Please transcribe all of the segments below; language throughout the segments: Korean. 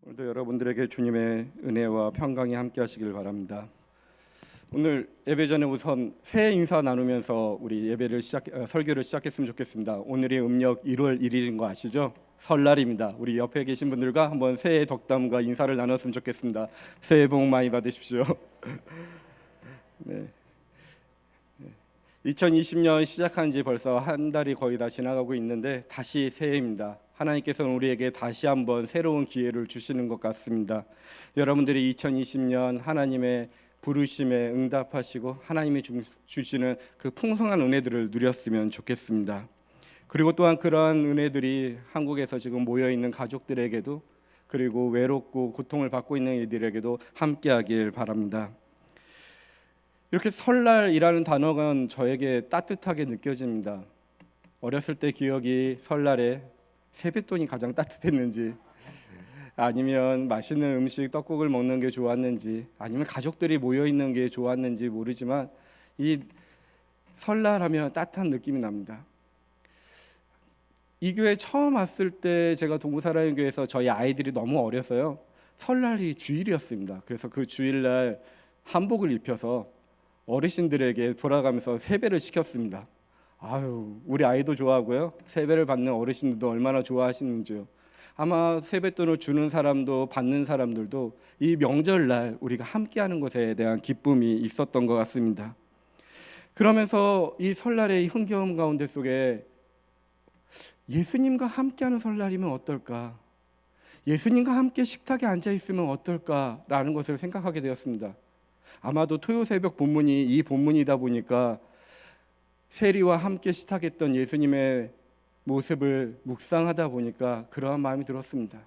오늘도 여러분들에게 주님의 은혜와 평강이 함께 하시길 바랍니다. 오늘 예배 전에 우선 새해 인사 나누면서 우리 설교를 시작했으면 좋겠습니다. 오늘이 음력 1월 1일인 거 아시죠? 설날입니다. 우리 옆에 계신 분들과 한번 새해 덕담과 인사를 나눴으면 좋겠습니다. 새해 복 많이 받으십시오. 네. 2020년 시작한 지 벌써 한 달이 거의 다 지나가고 있는데 다시 새해입니다. 하나님께서는 우리에게 다시 한번 새로운 기회를 주시는 것 같습니다. 여러분들이 2020년 하나님의 부르심에 응답하시고 하나님이 주시는 그 풍성한 은혜들을 누렸으면 좋겠습니다. 그리고 또한 그러한 은혜들이 한국에서 지금 모여있는 가족들에게도, 그리고 외롭고 고통을 받고 있는 이들에게도 함께하길 바랍니다. 이렇게 설날이라는 단어가 저에게 따뜻하게 느껴집니다. 어렸을 때 기억이 설날에 세뱃돈이 가장 따뜻했는지, 아니면 맛있는 음식 떡국을 먹는 게 좋았는지, 아니면 가족들이 모여 있는 게 좋았는지 모르지만 이 설날하면 따뜻한 느낌이 납니다. 이 교회 처음 왔을 때 제가 동부사랑의 교회에서 저희 아이들이 너무 어려서요, 설날이 주일이었습니다. 그래서 그 주일날 한복을 입혀서 어르신들에게 돌아가면서 세배를 시켰습니다. 아유, 우리 아이도 좋아하고요, 세배를 받는 어르신들도 얼마나 좋아하시는지요. 아마 세뱃돈을 주는 사람도 받는 사람들도 이 명절날 우리가 함께하는 것에 대한 기쁨이 있었던 것 같습니다. 그러면서 이 설날의 흥겨움 가운데 속에 예수님과 함께하는 설날이면 어떨까, 예수님과 함께 식탁에 앉아 있으면 어떨까라는 것을 생각하게 되었습니다. 아마도 토요 새벽 본문이 이 본문이다 보니까 세리와 함께 식탁했던 예수님의 모습을 묵상하다 보니까 그러한 마음이 들었습니다.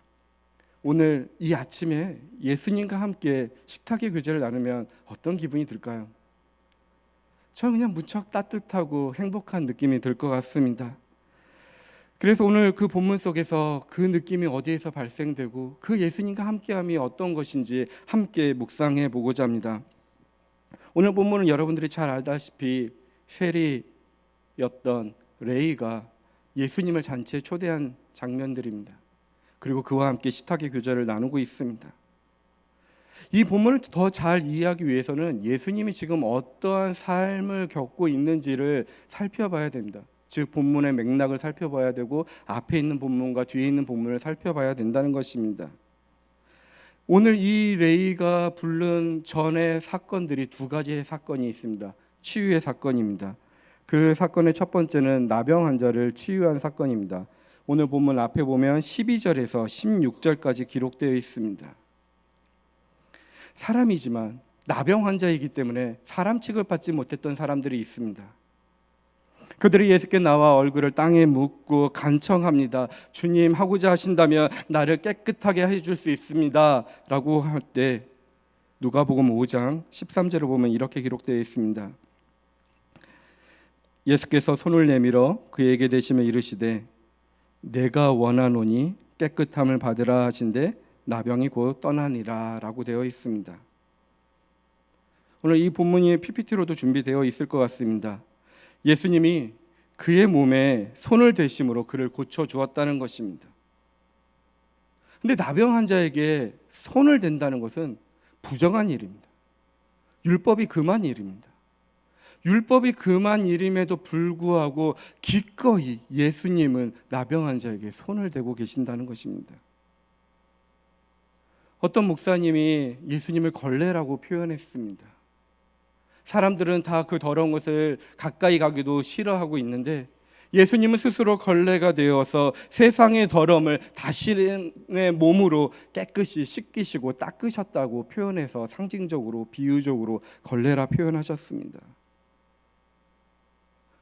오늘 이 아침에 예수님과 함께 식탁의 교제를 나누면 어떤 기분이 들까요? 저는 그냥 무척 따뜻하고 행복한 느낌이 들 것 같습니다. 그래서 오늘 그 본문 속에서 그 느낌이 어디에서 발생되고 그 예수님과 함께함이 어떤 것인지 함께 묵상해 보고자 합니다. 오늘 본문은 여러분들이 잘 알다시피 세리였던 레이가 예수님을 잔치에 초대한 장면들입니다. 그리고 그와 함께 식탁의 교제를 나누고 있습니다. 이 본문을 더 잘 이해하기 위해서는 예수님이 지금 어떠한 삶을 겪고 있는지를 살펴봐야 됩니다. 즉 본문의 맥락을 살펴봐야 되고 앞에 있는 본문과 뒤에 있는 본문을 살펴봐야 된다는 것입니다. 오늘 이 레이가 부른 전의 사건들이 두 가지의 사건이 있습니다. 치유의 사건입니다. 그 사건의 첫 번째는 나병 환자를 치유한 사건입니다. 오늘 본문 앞에 보면 12절에서 16절까지 기록되어 있습니다. 사람이지만 나병 환자이기 때문에 사람 취급받지 못했던 사람들이 있습니다. 그들이 예수께 나와 얼굴을 땅에 묻고 간청합니다. 주님, 하고자 하신다면 나를 깨끗하게 해줄 수 있습니다 라고 할 때 누가복음 5장 13절을 보면 이렇게 기록되어 있습니다. 예수께서 손을 내밀어 그에게 대시며 이르시되 내가 원하노니 깨끗함을 받으라 하신대 나병이 곧 떠나니라 라고 되어 있습니다. 오늘 이 본문이 PPT로도 준비되어 있을 것 같습니다. 예수님이 그의 몸에 손을 대심으로 그를 고쳐주었다는 것입니다. 근데 나병 환자에게 손을 댄다는 것은 부정한 일입니다. 율법이 금한 일입니다. 율법이 금한 일임에도 불구하고 기꺼이 예수님은 나병 환자에게 손을 대고 계신다는 것입니다. 어떤 목사님이 예수님을 걸레라고 표현했습니다. 사람들은 다 그 더러운 것을 가까이 가기도 싫어하고 있는데 예수님은 스스로 걸레가 되어서 세상의 더러움을 자신의 몸으로 깨끗이 씻기시고 닦으셨다고 표현해서 상징적으로 비유적으로 걸레라 표현하셨습니다.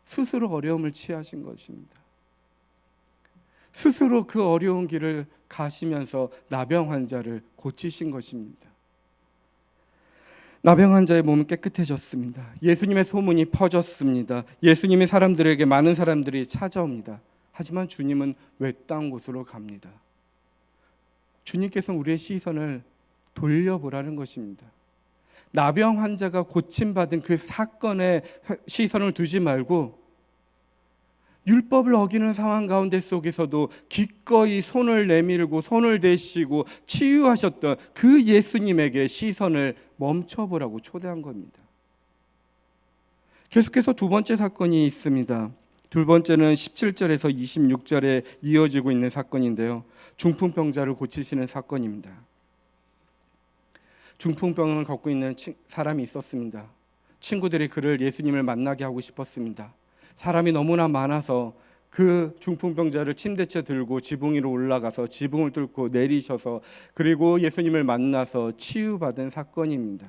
스스로 어려움을 취하신 것입니다. 스스로 그 어려운 길을 가시면서 나병 환자를 고치신 것입니다. 나병 환자의 몸은 깨끗해졌습니다. 예수님의 소문이 퍼졌습니다. 예수님이 사람들에게 많은 사람들이 찾아옵니다. 하지만 주님은 외딴 곳으로 갑니다. 주님께서는 우리의 시선을 돌려보라는 것입니다. 나병 환자가 고침받은 그 사건에 시선을 두지 말고 율법을 어기는 상황 가운데 속에서도 기꺼이 손을 내밀고 손을 대시고 치유하셨던 그 예수님에게 시선을 멈춰보라고 초대한 겁니다. 계속해서 두 번째 사건이 있습니다. 두 번째는 17절에서 26절에 이어지고 있는 사건인데요. 중풍병자를 고치시는 사건입니다. 중풍병을 갖고 있는 사람이 있었습니다. 친구들이 그를 예수님을 만나게 하고 싶었습니다. 사람이 너무나 많아서 그 중풍병자를 침대째 들고 지붕 위로 올라가서 지붕을 뚫고 내리셔서 그리고 예수님을 만나서 치유받은 사건입니다.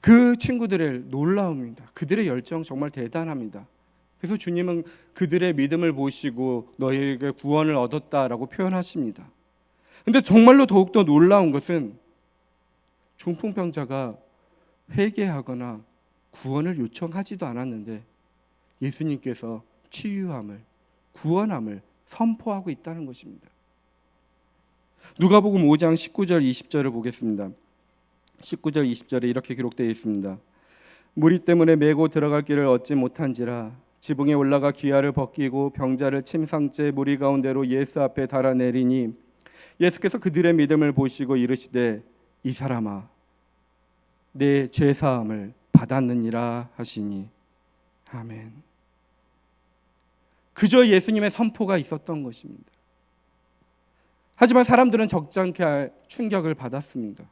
그 친구들의 놀라움입니다. 그들의 열정 정말 대단합니다. 그래서 주님은 그들의 믿음을 보시고 너희에게 구원을 얻었다라고 표현하십니다. 근데 정말로 더욱더 놀라운 것은 중풍병자가 회개하거나 구원을 요청하지도 않았는데 예수님께서 치유함을, 구원함을 선포하고 있다는 것입니다. 누가복음 5장 19절 20절을 보겠습니다. 19절 20절에 이렇게 기록되어 있습니다. 무리 때문에 메고 들어갈 길을 얻지 못한지라 지붕에 올라가 귀화를 벗기고 병자를 침상째 무리 가운데로 예수 앞에 달아내리니 예수께서 그들의 믿음을 보시고 이르시되 이 사람아 내 죄사함을 받았느니라 하시니 아멘. 그저 예수님의 선포가 있었던 것입니다. 하지만 사람들은 적잖게 충격을 받았습니다.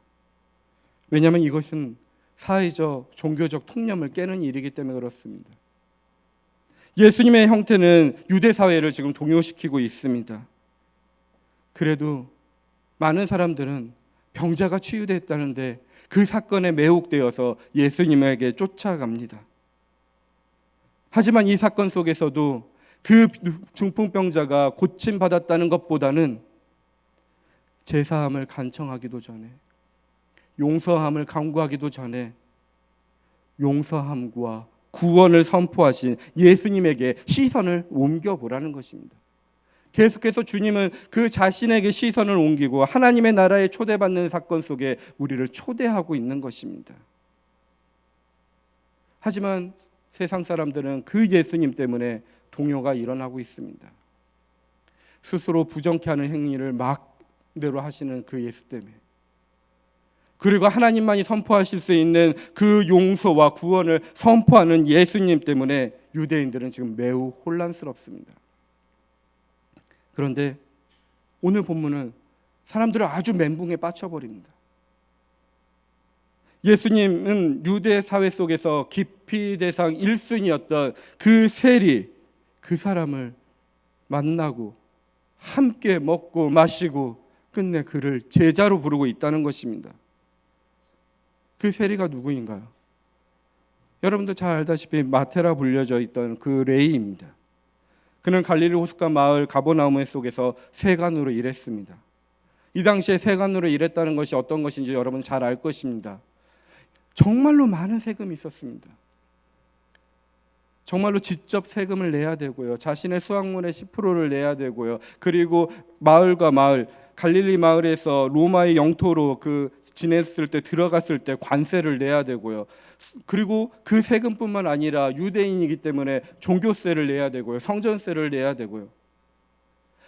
왜냐하면 이것은 사회적, 종교적 통념을 깨는 일이기 때문에 그렇습니다. 예수님의 형태는 유대 사회를 지금 동요시키고 있습니다. 그래도 많은 사람들은 병자가 치유됐다는데 그 사건에 매혹되어서 예수님에게 쫓아갑니다. 하지만 이 사건 속에서도 그 중풍병자가 고침받았다는 것보다는 제사함을 간청하기도 전에 용서함을 간구하기도 전에 용서함과 구원을 선포하신 예수님에게 시선을 옮겨보라는 것입니다. 계속해서 주님은 그 자신에게 시선을 옮기고 하나님의 나라에 초대받는 사건 속에 우리를 초대하고 있는 것입니다. 하지만 세상 사람들은 그 예수님 때문에 동요가 일어나고 있습니다. 스스로 부정케 하는 행위를 막대로 하시는 그 예수 때문에, 그리고 하나님만이 선포하실 수 있는 그 용서와 구원을 선포하는 예수님 때문에 유대인들은 지금 매우 혼란스럽습니다. 그런데 오늘 본문은 사람들을 아주 멘붕에 빠쳐버립니다. 예수님은 유대 사회 속에서 기피 대상 1순위였던 그 세리, 그 사람을 만나고 함께 먹고 마시고 끝내 그를 제자로 부르고 있다는 것입니다. 그 세리가 누구인가요? 여러분도 잘 알다시피 마태라 불려져 있던 그 레위입니다. 그는 갈릴리 호숫가 마을 가버나움 속에서 세간으로 일했습니다. 이 당시에 세간으로 일했다는 것이 어떤 것인지 여러분 잘 알 것입니다. 정말로 많은 세금이 있었습니다. 정말로 직접 세금을 내야 되고요. 자신의 수확물의 10%를 내야 되고요. 그리고 마을과 마을, 갈릴리 마을에서 로마의 영토로 지냈을 때 들어갔을 때 관세를 내야 되고요. 그리고 그 세금뿐만 아니라 유대인이기 때문에 종교세를 내야 되고요. 성전세를 내야 되고요.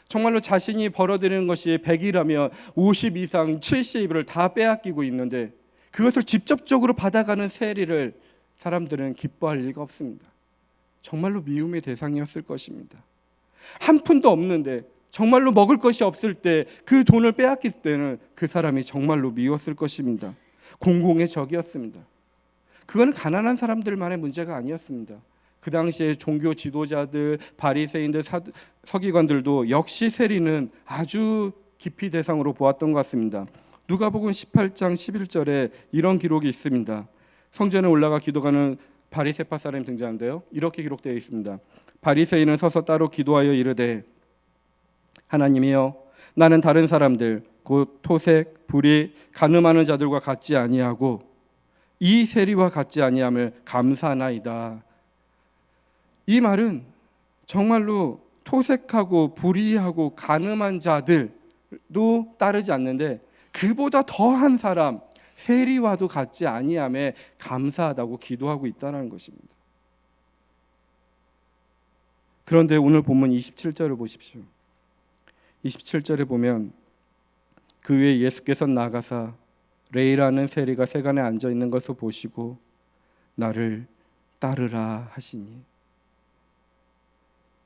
정말로 자신이 벌어들이는 것이 100이라면 50 이상 70을 다 빼앗기고 있는데 그것을 직접적으로 받아가는 세리를 사람들은 기뻐할 리가 없습니다. 정말로 미움의 대상이었을 것입니다. 한 푼도 없는데 정말로 먹을 것이 없을 때 그 돈을 빼앗길 때는 그 사람이 정말로 미웠을 것입니다. 공공의 적이었습니다. 그건 가난한 사람들만의 문제가 아니었습니다. 그 당시에 종교 지도자들, 바리새인들, 서기관들도 역시 세리는 아주 기피 대상으로 보았던 것 같습니다. 누가복음 18장 11절에 이런 기록이 있습니다. 성전에 올라가 기도하는 바리새파 사람이 등장하는데요. 이렇게 기록되어 있습니다. 바리새인은 서서 따로 기도하여 이르되 하나님이여 나는 다른 사람들 곧 토색, 불의, 간음하는 자들과 같지 아니하고 이 세리와 같지 아니함을 감사하나이다. 이 말은 정말로 토색하고 불의하고 간음한 자들도 따르지 않는데 그보다 더한 사람 세리와도 같지 아니함에 감사하다고 기도하고 있다는 것입니다. 그런데 오늘 본문 27절을 보십시오. 27절에 보면 그 위에 예수께서 나가사 레이라는 세리가 세간에 앉아 있는 것을 보시고 나를 따르라 하시니,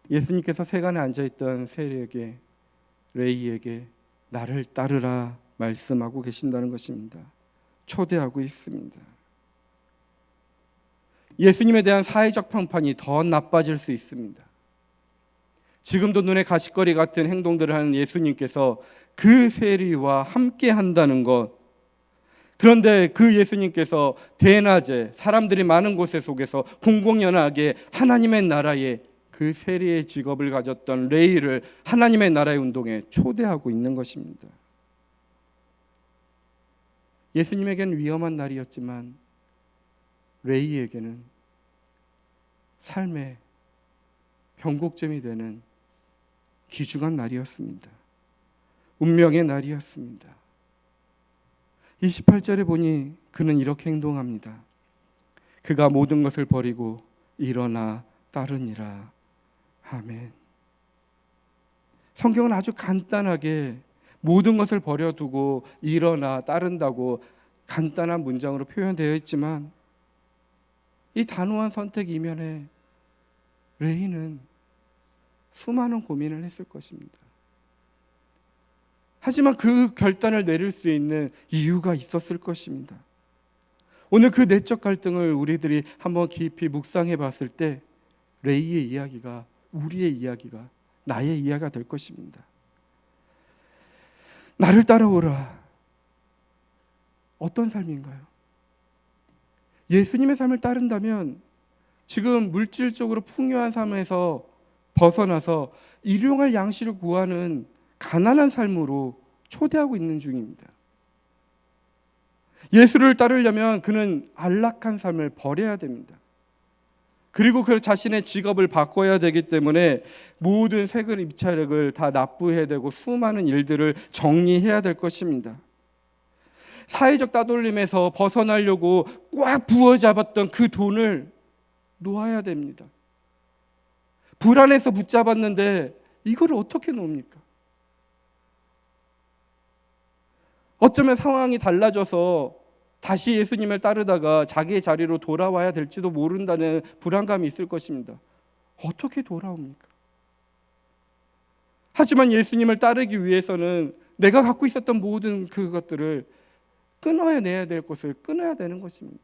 예수님께서 세간에 앉아 있던 세리에게, 레이에게 나를 따르라 말씀하고 계신다는 것입니다. 초대하고 있습니다. 예수님에 대한 사회적 평판이 더 나빠질 수 있습니다. 지금도 눈에 가시거리 같은 행동들을 하는 예수님께서 그 세리와 함께 한다는 것, 그런데 그 예수님께서 대낮에 사람들이 많은 곳에 속에서 공공연하게 하나님의 나라에 그 세리의 직업을 가졌던 레이를 하나님의 나라의 운동에 초대하고 있는 것입니다. 예수님에게는 위험한 날이었지만 레이에게는 삶의 변곡점이 되는 귀중한 날이었습니다. 운명의 날이었습니다. 28절에 보니 그는 이렇게 행동합니다. 그가 모든 것을 버리고 일어나 따르니라. 아멘. 성경은 아주 간단하게 모든 것을 버려두고 일어나 따른다고 간단한 문장으로 표현되어 있지만, 이 단호한 선택 이면에 레이는 수많은 고민을 했을 것입니다. 하지만 그 결단을 내릴 수 있는 이유가 있었을 것입니다. 오늘 그 내적 갈등을 우리들이 한번 깊이 묵상해 봤을 때 레이의 이야기가 우리의 이야기가, 나의 이야기가 될 것입니다. 나를 따라오라. 어떤 삶인가요? 예수님의 삶을 따른다면 지금 물질적으로 풍요한 삶에서 벗어나서 일용할 양식을 구하는 가난한 삶으로 초대하고 있는 중입니다. 예수를 따르려면 그는 안락한 삶을 버려야 됩니다. 그리고 그 자신의 직업을 바꿔야 되기 때문에 모든 세금 입찰액을 다 납부해야 되고 수많은 일들을 정리해야 될 것입니다. 사회적 따돌림에서 벗어나려고 꽉 부어잡았던 그 돈을 놓아야 됩니다. 불안해서 붙잡았는데 이걸 어떻게 놓습니까? 어쩌면 상황이 달라져서 다시 예수님을 따르다가 자기의 자리로 돌아와야 될지도 모른다는 불안감이 있을 것입니다. 어떻게 돌아옵니까? 하지만 예수님을 따르기 위해서는 내가 갖고 있었던 모든 그것들을 끊어내야 될 것을 끊어야 되는 것입니다.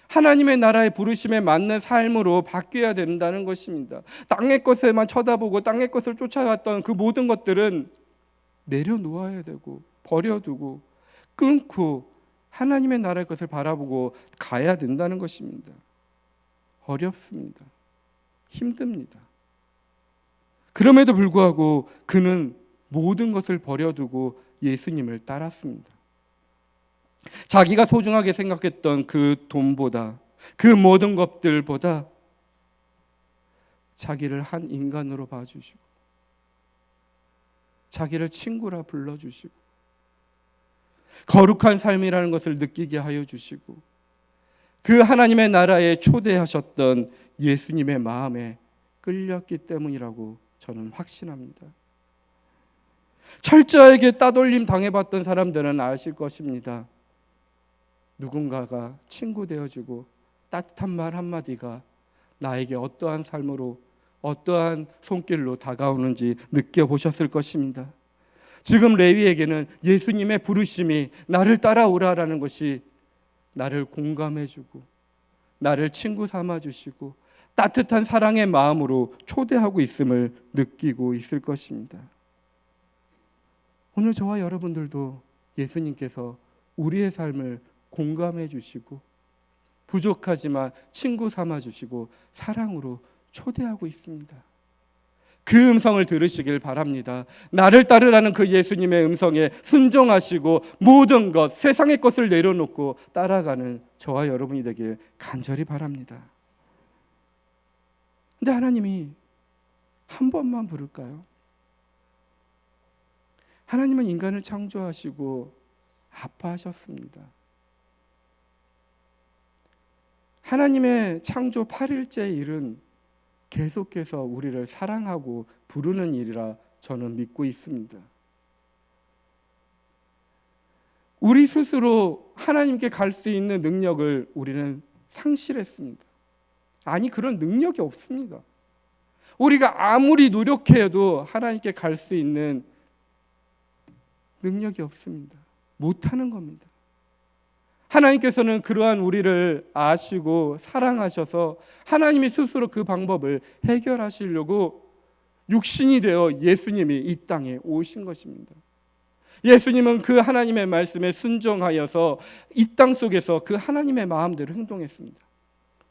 하나님의 나라의 부르심에 맞는 삶으로 바뀌어야 된다는 것입니다. 땅의 것에만 쳐다보고 땅의 것을 쫓아갔던 그 모든 것들은 내려놓아야 되고 버려두고 끊고 하나님의 나라의 것을 바라보고 가야 된다는 것입니다. 어렵습니다. 힘듭니다. 그럼에도 불구하고 그는 모든 것을 버려두고 예수님을 따랐습니다. 자기가 소중하게 생각했던 그 돈보다, 그 모든 것들보다 자기를 한 인간으로 봐주시고 자기를 친구라 불러주시고 거룩한 삶이라는 것을 느끼게 하여 주시고 그 하나님의 나라에 초대하셨던 예수님의 마음에 끌렸기 때문이라고 저는 확신합니다. 철저하게 따돌림 당해봤던 사람들은 아실 것입니다. 누군가가 친구 되어주고 따뜻한 말 한마디가 나에게 어떠한 삶으로, 어떠한 손길로 다가오는지 느껴보셨을 것입니다. 지금 레위에게는 예수님의 부르심이 나를 따라오라라는 것이 나를 공감해주고 나를 친구 삼아주시고 따뜻한 사랑의 마음으로 초대하고 있음을 느끼고 있을 것입니다. 오늘 저와 여러분들도 예수님께서 우리의 삶을 공감해 주시고 부족하지만 친구 삼아 주시고 사랑으로 초대하고 있습니다. 그 음성을 들으시길 바랍니다. 나를 따르라는 그 예수님의 음성에 순종하시고 모든 것, 세상의 것을 내려놓고 따라가는 저와 여러분이 되길 간절히 바랍니다. 근데 하나님이 한 번만 부를까요? 하나님은 인간을 창조하시고 아파하셨습니다. 하나님의 창조 8일째 일은 계속해서 우리를 사랑하고 부르는 일이라 저는 믿고 있습니다. 우리 스스로 하나님께 갈 수 있는 능력을 우리는 상실했습니다. 아니, 그런 능력이 없습니다. 우리가 아무리 노력해도 하나님께 갈 수 있는 능력이 없습니다. 못하는 겁니다. 하나님께서는 그러한 우리를 아시고 사랑하셔서 하나님이 스스로 그 방법을 해결하시려고 육신이 되어 예수님이 이 땅에 오신 것입니다. 예수님은 그 하나님의 말씀에 순종하여서 이 땅 속에서 그 하나님의 마음대로 행동했습니다.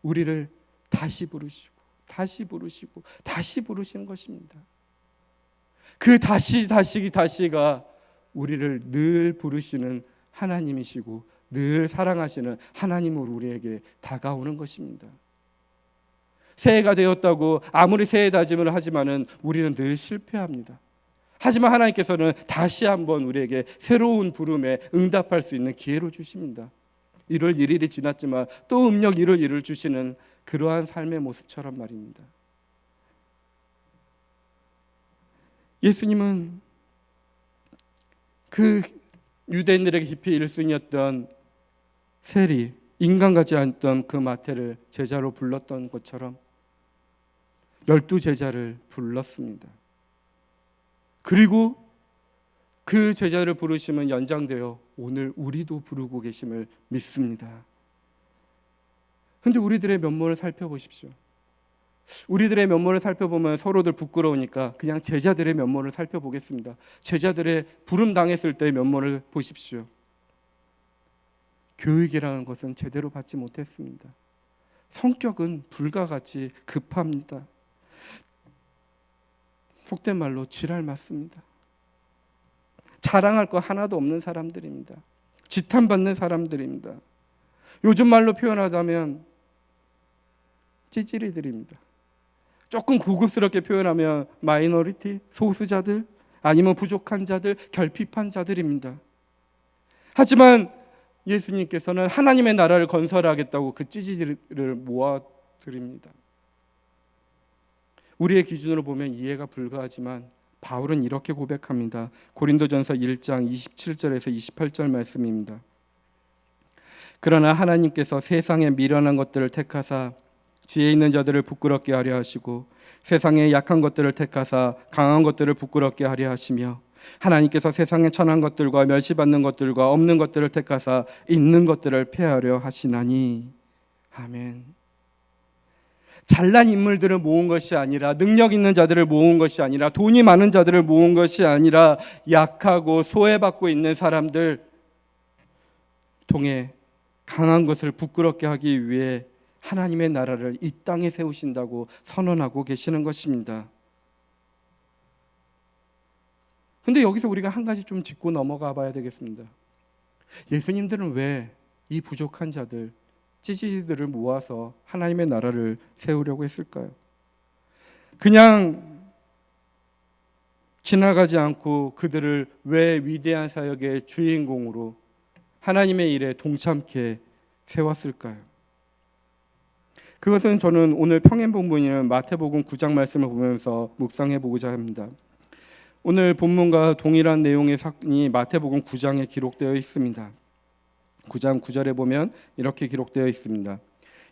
우리를 다시 부르시고 다시 부르시고 다시 부르시는 것입니다. 그 다시가 우리를 늘 부르시는 하나님이시고 늘 사랑하시는 하나님으로 우리에게 다가오는 것입니다. 새해가 되었다고 아무리 새해 다짐을 하지만은 우리는 늘 실패합니다. 하지만 하나님께서는 다시 한번 우리에게 새로운 부름에 응답할 수 있는 기회를 주십니다. 1월 1일이 지났지만 또 음력 1월 1일 주시는 그러한 삶의 모습처럼 말입니다. 예수님은 그 유대인들에게 깊이 1순위였던 세리, 인간 같지 않던 그 마태를 제자로 불렀던 것처럼 12제자를 불렀습니다. 그리고 그 제자를 부르시면 연장되어 오늘 우리도 부르고 계심을 믿습니다. 그런데 우리들의 면모를 살펴보십시오. 우리들의 면모를 살펴보면 서로들 부끄러우니까 그냥 제자들의 면모를 살펴보겠습니다. 제자들의 부름 당했을 때의 면모를 보십시오. 교육이라는 것은 제대로 받지 못했습니다. 성격은 불과 같이 급합니다. 속된 말로 지랄 맞습니다. 자랑할 거 하나도 없는 사람들입니다. 지탄받는 사람들입니다. 요즘 말로 표현하자면 찌질이들입니다. 조금 고급스럽게 표현하면 마이너리티, 소수자들, 아니면 부족한 자들, 결핍한 자들입니다. 하지만 예수님께서는 하나님의 나라를 건설하겠다고 그 찌질이를 모아드립니다. 우리의 기준으로 보면 이해가 불가하지만 바울은 이렇게 고백합니다. 고린도전서 1장 27절에서 28절 말씀입니다. 그러나 하나님께서 세상에 미련한 것들을 택하사 지혜 있는 자들을 부끄럽게 하려 하시고 세상에 약한 것들을 택하사 강한 것들을 부끄럽게 하려 하시며 하나님께서 세상에 천한 것들과 멸시받는 것들과 없는 것들을 택하사 있는 것들을 폐하려 하시나니. 아멘. 잘난 인물들을 모은 것이 아니라, 능력 있는 자들을 모은 것이 아니라, 돈이 많은 자들을 모은 것이 아니라 약하고 소외받고 있는 사람들 통해 강한 것을 부끄럽게 하기 위해 하나님의 나라를 이 땅에 세우신다고 선언하고 계시는 것입니다. 그런데 여기서 우리가 한 가지 좀 짚고 넘어가 봐야 되겠습니다. 예수님들은 왜 이 부족한 자들, 찌질이들을 모아서 하나님의 나라를 세우려고 했을까요? 그냥 지나가지 않고 그들을 왜 위대한 사역의 주인공으로 하나님의 일에 동참케 세웠을까요? 그것은 저는 오늘 평행 본문인 마태복음 9장 말씀을 보면서 묵상해 보고자 합니다. 오늘 본문과 동일한 내용의 사건이 마태복음 9장에 기록되어 있습니다. 9장 9절에 보면 이렇게 기록되어 있습니다.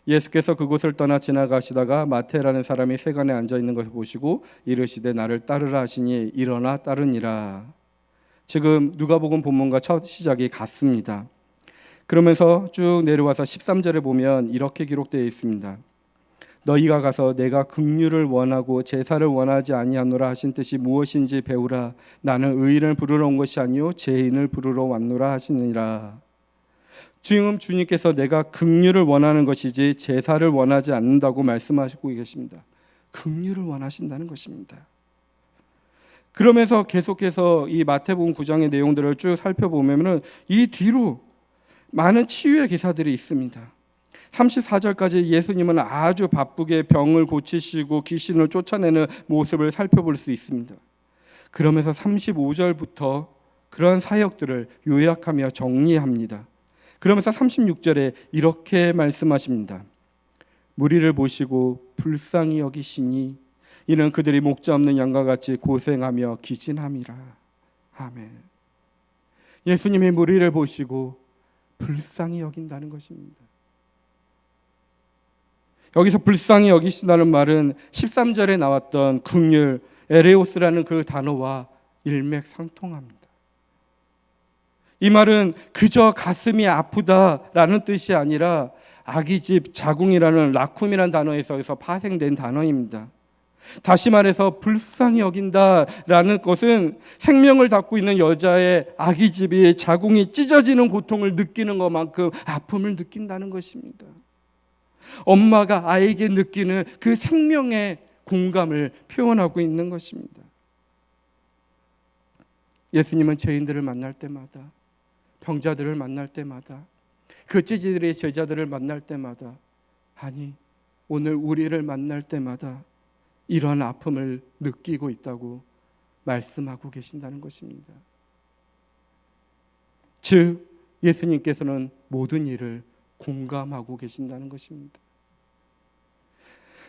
예수께서 그곳을 떠나 지나가시다가 마태라는 사람이 세간에 앉아 있는 것을 보시고 이르시되 나를 따르라 하시니 일어나 따르니라. 지금 누가복음 본문과 첫 시작이 같습니다. 그러면서 쭉 내려와서 13절에 보면 이렇게 기록되어 있습니다. 너희가 가서 내가 긍휼을 원하고 제사를 원하지 아니하노라 하신 뜻이 무엇인지 배우라. 나는 의인을 부르러 온 것이 아니요 죄인을 부르러 왔노라 하시니라. 지금 주님께서 내가 긍휼을 원하는 것이지 제사를 원하지 않는다고 말씀하시고 계십니다. 긍휼을 원하신다는 것입니다. 그러면서 계속해서 이 마태복음 9장의 내용들을 쭉 살펴보면 이 뒤로 많은 치유의 기사들이 있습니다. 34절까지 예수님은 아주 바쁘게 병을 고치시고 귀신을 쫓아내는 모습을 살펴볼 수 있습니다. 그러면서 35절부터 그런 사역들을 요약하며 정리합니다. 그러면서 36절에 이렇게 말씀하십니다. 무리를 보시고 불쌍히 여기시니 이는 그들이 목자 없는 양과 같이 고생하며 기진함이라. 아멘. 예수님이 무리를 보시고 불쌍히 여긴다는 것입니다. 여기서 불쌍히 여기신다는 말은 13절에 나왔던 긍휼, 에레오스라는 그 단어와 일맥상통합니다. 이 말은 그저 가슴이 아프다라는 뜻이 아니라 아기집 자궁이라는 라쿰이라는 단어에서 파생된 단어입니다. 다시 말해서 불쌍히 여긴다라는 것은 생명을 담고 있는 여자의 아기집이 자궁이 찢어지는 고통을 느끼는 것만큼 아픔을 느낀다는 것입니다. 엄마가 아이에게 느끼는 그 생명의 공감을 표현하고 있는 것입니다. 예수님은 죄인들을 만날 때마다, 병자들을 만날 때마다, 그 찌질이의 제자들을 만날 때마다, 아니 오늘 우리를 만날 때마다 이런 아픔을 느끼고 있다고 말씀하고 계신다는 것입니다. 즉 예수님께서는 모든 일을 공감하고 계신다는 것입니다.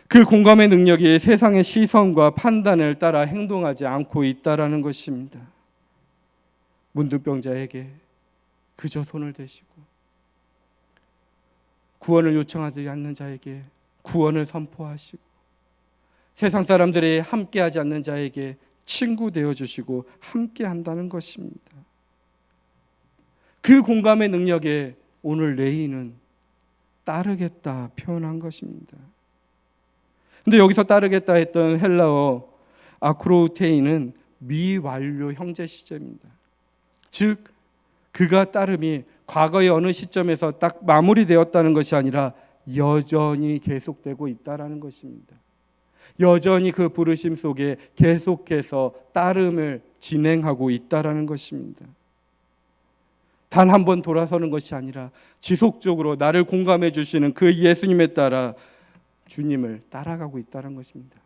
그 공감의 능력이 세상의 시선과 판단을 따라 행동하지 않고 있다라는 것입니다. 문둥병자에게 그저 손을 대시고, 구원을 요청하지 않는 자에게 구원을 선포하시고, 세상 사람들이 함께하지 않는 자에게 친구 되어주시고 함께한다는 것입니다. 그 공감의 능력에 오늘 레이는 따르겠다 표현한 것입니다. 근데 여기서 따르겠다 했던 헬라어 아크로테이는 미완료 형제 시제입니다. 즉 그가 따름이 과거의 어느 시점에서 딱 마무리되었다는 것이 아니라 여전히 계속되고 있다는 것입니다. 여전히 그 부르심 속에 계속해서 따름을 진행하고 있다는 것입니다. 단 한 번 돌아서는 것이 아니라 지속적으로 나를 공감해 주시는 그 예수님에 따라 주님을 따라가고 있다는 것입니다.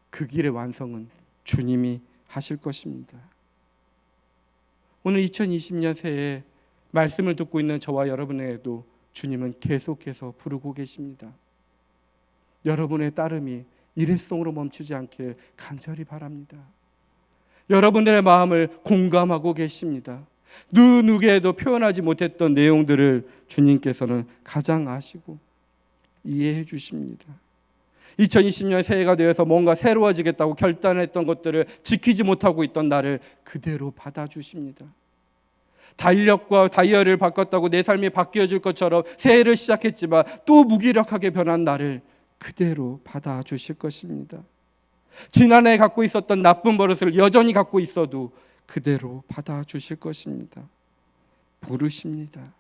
그 길의 완성은 주님이 하실 것입니다. 오늘 2020년 새해 말씀을 듣고 있는 저와 여러분에게도 주님은 계속해서 부르고 계십니다. 여러분의 따름이 일회성으로 멈추지 않길 간절히 바랍니다. 여러분들의 마음을 공감하고 계십니다. 누구에게도 표현하지 못했던 내용들을 주님께서는 가장 아시고 이해해 주십니다. 2020년 새해가 되어서 뭔가 새로워지겠다고 결단했던 것들을 지키지 못하고 있던 나를 그대로 받아주십니다. 달력과 다이어리를 바꿨다고 내 삶이 바뀌어질 것처럼 새해를 시작했지만 또 무기력하게 변한 나를 그대로 받아주실 것입니다. 지난해 갖고 있었던 나쁜 버릇을 여전히 갖고 있어도 그대로 받아주실 것입니다. 부르십니다.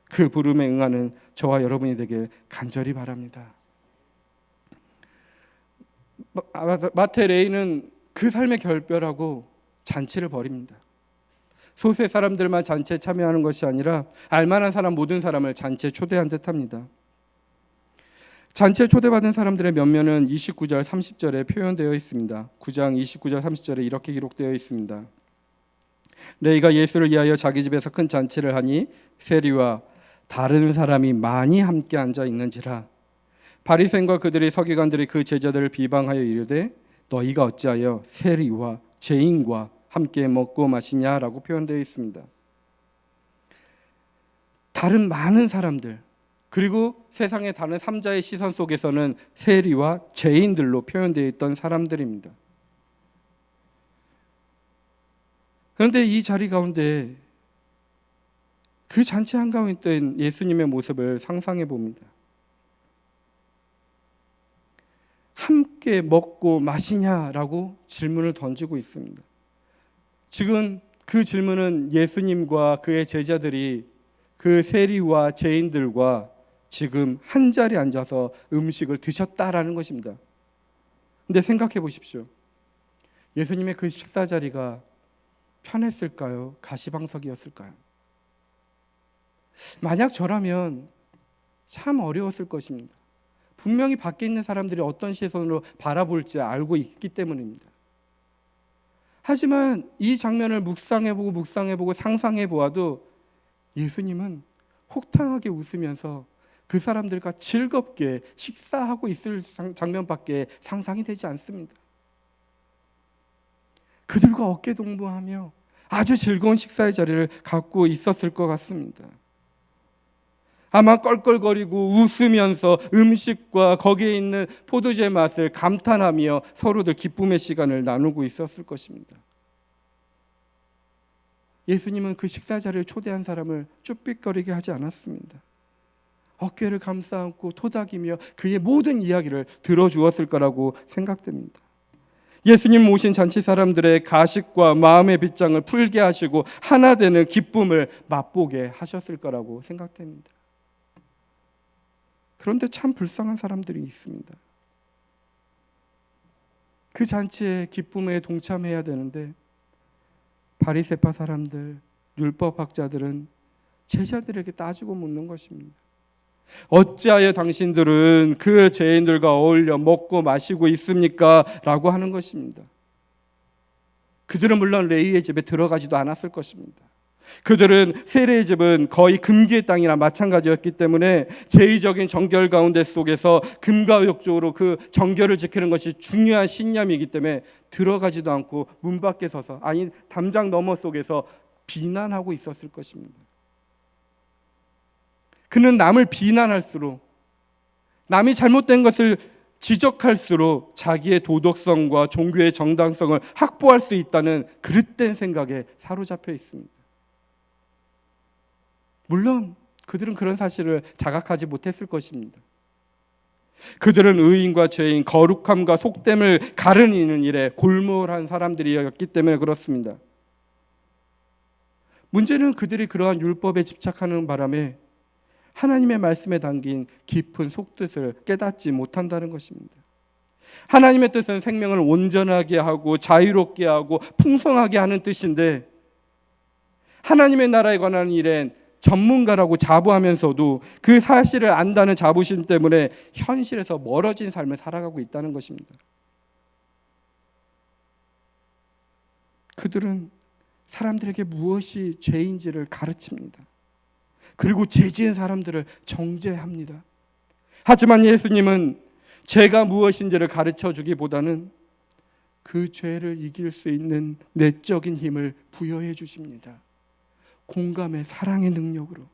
그 부름에 응하는 저와 여러분이 되길 간절히 바랍니다. 마태 레이는 그 삶에 결별하고 잔치를 벌입니다. 소수의 사람들만 잔치에 참여하는 것이 아니라 알만한 사람 모든 사람을 잔치에 초대한 듯합니다. 잔치에 초대받은 사람들의 면면은 29절 30절에 표현되어 있습니다. 9장 29절 30절에 이렇게 기록되어 있습니다. 레이가 예수를 위하여 자기 집에서 큰 잔치를 하니 세리와 다른 사람이 많이 함께 앉아 있는지라. 바리새인과 그들의 서기관들이 그 제자들을 비방하여 이르되 너희가 어찌하여 세리와 죄인과 함께 먹고 마시냐라고 표현되어 있습니다. 다른 많은 사람들, 그리고 세상의 다른 삼자의 시선 속에서는 세리와 죄인들로 표현되어 있던 사람들입니다. 그런데 이 자리 가운데 그 잔치 한가운데 있던 예수님의 모습을 상상해 봅니다. 함께 먹고 마시냐라고 질문을 던지고 있습니다. 지금 그 질문은 예수님과 그의 제자들이 그 세리와 죄인들과 지금 한 자리에 앉아서 음식을 드셨다라는 것입니다. 근데 생각해 보십시오. 예수님의 그 식사 자리가 편했을까요? 가시방석이었을까요? 만약 저라면 참 어려웠을 것입니다. 분명히 밖에 있는 사람들이 어떤 시선으로 바라볼지 알고 있기 때문입니다. 하지만 이 장면을 묵상해보고 상상해보아도 예수님은 혹탕하게 웃으면서 그 사람들과 즐겁게 식사하고 있을 장면밖에 상상이 되지 않습니다. 그들과 어깨동무하며 아주 즐거운 식사의 자리를 갖고 있었을 것 같습니다. 아마 껄껄거리고 웃으면서 음식과 거기에 있는 포도주의 맛을 감탄하며 서로들 기쁨의 시간을 나누고 있었을 것입니다. 예수님은 그 식사 자리에 초대한 사람을 쭈삣거리게 하지 않았습니다. 어깨를 감싸 안고 토닥이며 그의 모든 이야기를 들어주었을 거라고 생각됩니다. 예수님 모신 잔치 사람들의 가식과 마음의 빗장을 풀게 하시고 하나 되는 기쁨을 맛보게 하셨을 거라고 생각됩니다. 그런데 참 불쌍한 사람들이 있습니다. 그 잔치의 기쁨에 동참해야 되는데 바리새파 사람들, 율법학자들은 제자들에게 따지고 묻는 것입니다. 어찌하여 당신들은 그 죄인들과 어울려 먹고 마시고 있습니까? 라고 하는 것입니다. 그들은 물론 레위의 집에 들어가지도 않았을 것입니다. 그들은 세례의 집은 거의 금기의 땅이나 마찬가지였기 때문에 제의적인 정결 가운데 속에서 금과 욕적으로 그 정결을 지키는 것이 중요한 신념이기 때문에 들어가지도 않고 문 밖에 서서, 아니 담장 너머 속에서 비난하고 있었을 것입니다. 그는 남을 비난할수록, 남이 잘못된 것을 지적할수록 자기의 도덕성과 종교의 정당성을 확보할 수 있다는 그릇된 생각에 사로잡혀 있습니다. 물론 그들은 그런 사실을 자각하지 못했을 것입니다. 그들은 의인과 죄인, 거룩함과 속됨을 가르는 일에 골몰한 사람들이었기 때문에 그렇습니다. 문제는 그들이 그러한 율법에 집착하는 바람에 하나님의 말씀에 담긴 깊은 속뜻을 깨닫지 못한다는 것입니다. 하나님의 뜻은 생명을 온전하게 하고 자유롭게 하고 풍성하게 하는 뜻인데, 하나님의 나라에 관한 일엔 전문가라고 자부하면서도 그 사실을 안다는 자부심 때문에 현실에서 멀어진 삶을 살아가고 있다는 것입니다. 그들은 사람들에게 무엇이 죄인지를 가르칩니다. 그리고 죄 지은 사람들을 정죄합니다. 하지만 예수님은 죄가 무엇인지를 가르쳐 주기보다는 그 죄를 이길 수 있는 내적인 힘을 부여해 주십니다. 공감의 사랑의 능력으로.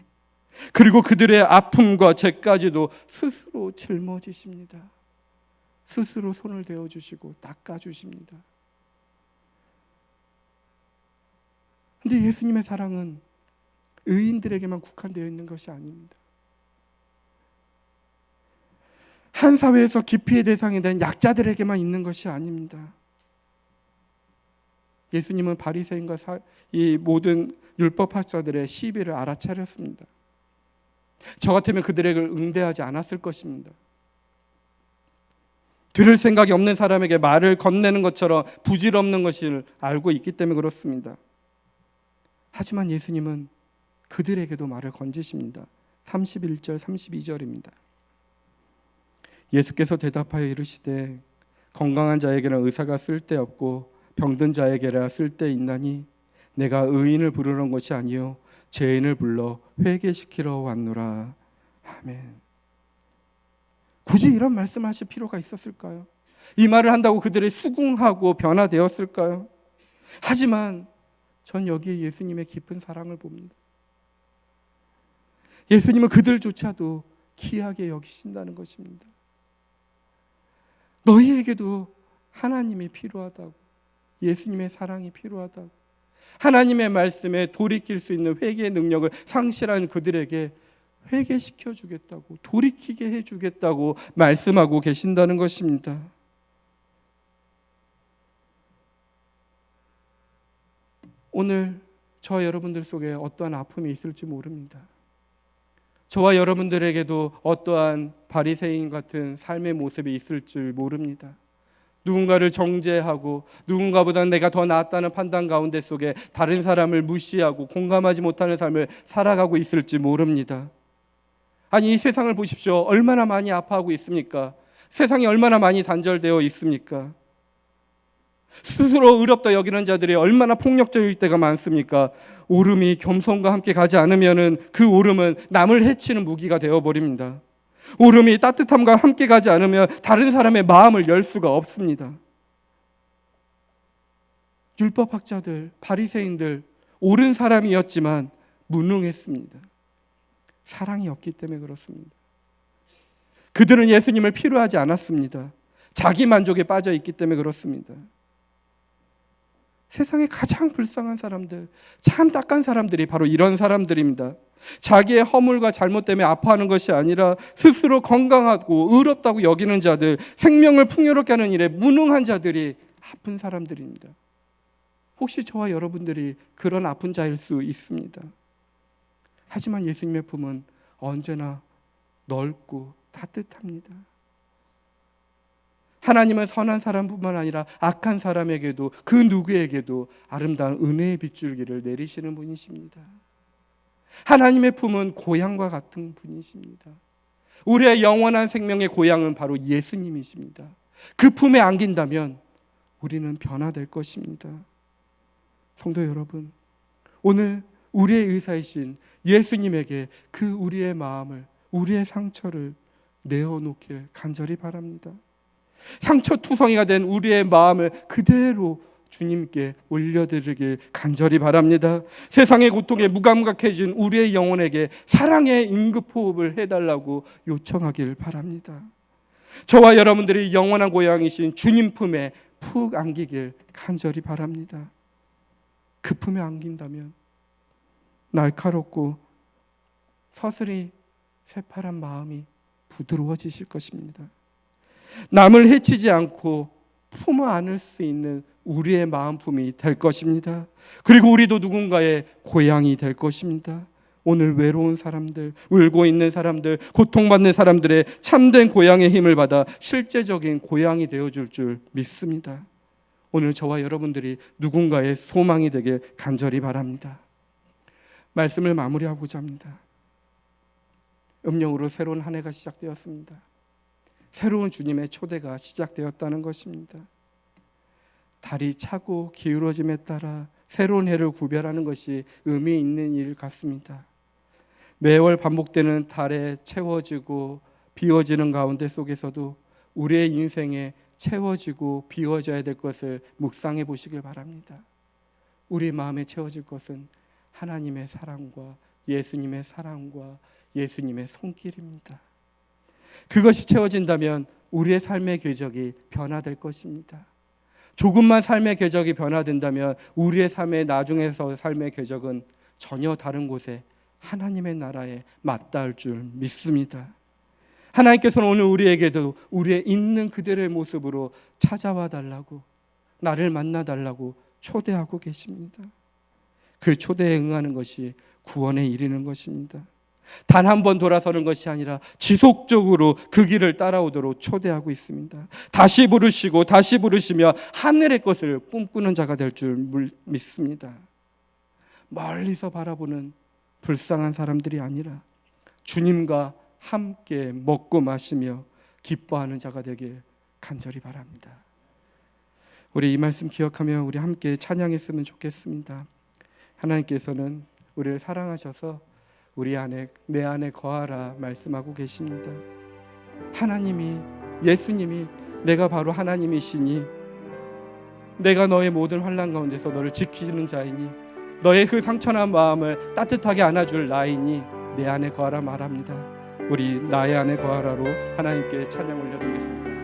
그리고 그들의 아픔과 죄까지도 스스로 짊어지십니다. 스스로 손을 대어 주시고 닦아 주십니다. 그런데 예수님의 사랑은 의인들에게만 국한되어 있는 것이 아닙니다. 한 사회에서 기피의 대상이 된 약자들에게만 있는 것이 아닙니다. 예수님은 바리새인과 이 모든 율법학자들의 시비를 알아차렸습니다. 저 같으면 그들에게 응대하지 않았을 것입니다. 들을 생각이 없는 사람에게 말을 건네는 것처럼 부질없는 것을 알고 있기 때문에 그렇습니다. 하지만 예수님은 그들에게도 말을 건지십니다. 31절 32절입니다. 예수께서 대답하여 이르시되 건강한 자에게는 의사가 쓸데없고 병든 자에게라 쓸데있나니 내가 의인을 부르는 것이 아니요 죄인을 불러 회개시키러 왔노라. 아멘. 굳이 이런 말씀하실 필요가 있었을까요? 이 말을 한다고 그들이 수긍하고 변화되었을까요? 하지만 전 여기에 예수님의 깊은 사랑을 봅니다. 예수님은 그들조차도 귀하게 여기신다는 것입니다. 너희에게도 하나님이 필요하다고, 예수님의 사랑이 필요하다고, 하나님의 말씀에 돌이킬 수 있는 회개의 능력을 상실한 그들에게 회개시켜 주겠다고, 돌이키게 해주겠다고 말씀하고 계신다는 것입니다. 오늘 저와 여러분들 속에 어떠한 아픔이 있을지 모릅니다. 저와 여러분들에게도 어떠한 바리새인 같은 삶의 모습이 있을 줄 모릅니다. 누군가를 정죄하고 누군가보다 내가 더 낫다는 판단 가운데 속에 다른 사람을 무시하고 공감하지 못하는 삶을 살아가고 있을지 모릅니다. 아니, 이 세상을 보십시오. 얼마나 많이 아파하고 있습니까? 세상이 얼마나 많이 단절되어 있습니까? 스스로 의롭다 여기는 자들이 얼마나 폭력적일 때가 많습니까? 오름이 겸손과 함께 가지 않으면은 그 오름은 남을 해치는 무기가 되어버립니다. 오름이 따뜻함과 함께 가지 않으면 다른 사람의 마음을 열 수가 없습니다. 율법학자들, 바리새인들 옳은 사람이었지만 무능했습니다. 사랑이 없기 때문에 그렇습니다. 그들은 예수님을 필요하지 않았습니다. 자기 만족에 빠져 있기 때문에 그렇습니다. 세상에 가장 불쌍한 사람들, 참 딱한 사람들이 바로 이런 사람들입니다. 자기의 허물과 잘못 때문에 아파하는 것이 아니라 스스로 건강하고 의롭다고 여기는 자들, 생명을 풍요롭게 하는 일에 무능한 자들이 아픈 사람들입니다. 혹시 저와 여러분들이 그런 아픈 자일 수 있습니다. 하지만 예수님의 품은 언제나 넓고 따뜻합니다. 하나님은 선한 사람뿐만 아니라 악한 사람에게도 그 누구에게도 아름다운 은혜의 빗줄기를 내리시는 분이십니다. 하나님의 품은 고향과 같은 분이십니다. 우리의 영원한 생명의 고향은 바로 예수님이십니다. 그 품에 안긴다면 우리는 변화될 것입니다. 성도 여러분, 오늘 우리의 의사이신 예수님에게 그 우리의 마음을, 우리의 상처를 내어놓길 간절히 바랍니다. 상처투성이가 된 우리의 마음을 그대로 주님께 올려드리길 간절히 바랍니다. 세상의 고통에 무감각해진 우리의 영혼에게 사랑의 응급호흡을 해달라고 요청하길 바랍니다. 저와 여러분들이 영원한 고향이신 주님 품에 푹 안기길 간절히 바랍니다. 그 품에 안긴다면 날카롭고 서슬이 새파란 마음이 부드러워지실 것입니다. 남을 해치지 않고 품어 안을 수 있는 우리의 마음품이 될 것입니다. 그리고 우리도 누군가의 고향이 될 것입니다. 오늘 외로운 사람들, 울고 있는 사람들, 고통받는 사람들의 참된 고향의 힘을 받아 실제적인 고향이 되어줄 줄 믿습니다. 오늘 저와 여러분들이 누군가의 소망이 되길 간절히 바랍니다. 말씀을 마무리하고자 합니다. 음력으로 새로운 한 해가 시작되었습니다. 새로운 주님의 초대가 시작되었다는 것입니다. 달이 차고 기울어짐에 따라 새로운 해를 구별하는 것이 의미 있는 일 같습니다. 매월 반복되는 달에 채워지고 비워지는 가운데 속에서도 우리의 인생에 채워지고 비워져야 될 것을 묵상해 보시길 바랍니다. 우리 마음에 채워질 것은 하나님의 사랑과 예수님의 사랑과 예수님의 손길입니다. 그것이 채워진다면 우리의 삶의 궤적이 변화될 것입니다. 조금만 삶의 궤적이 변화된다면 우리의 삶의 나중에서 삶의 궤적은 전혀 다른 곳에 하나님의 나라에 맞닿을 줄 믿습니다. 하나님께서는 오늘 우리에게도 우리의 있는 그대로의 모습으로 찾아와 달라고, 나를 만나 달라고 초대하고 계십니다. 그 초대에 응하는 것이 구원에 이르는 것입니다. 단 한 번 돌아서는 것이 아니라 지속적으로 그 길을 따라오도록 초대하고 있습니다. 다시 부르시고 다시 부르시며 하늘의 것을 꿈꾸는 자가 될 줄 믿습니다. 멀리서 바라보는 불쌍한 사람들이 아니라 주님과 함께 먹고 마시며 기뻐하는 자가 되길 간절히 바랍니다. 우리 이 말씀 기억하며 우리 함께 찬양했으면 좋겠습니다. 하나님께서는 우리를 사랑하셔서 우리 안에, 내 안에 거하라 말씀하고 계십니다. 하나님이, 예수님이 내가 바로 하나님이시니 내가 너의 모든 환난 가운데서 너를 지키는 자이니 너의 그 상처난 마음을 따뜻하게 안아줄 나이니 내 안에 거하라 말합니다. 우리 나의 안에 거하라로 하나님께 찬양 올려드리겠습니다.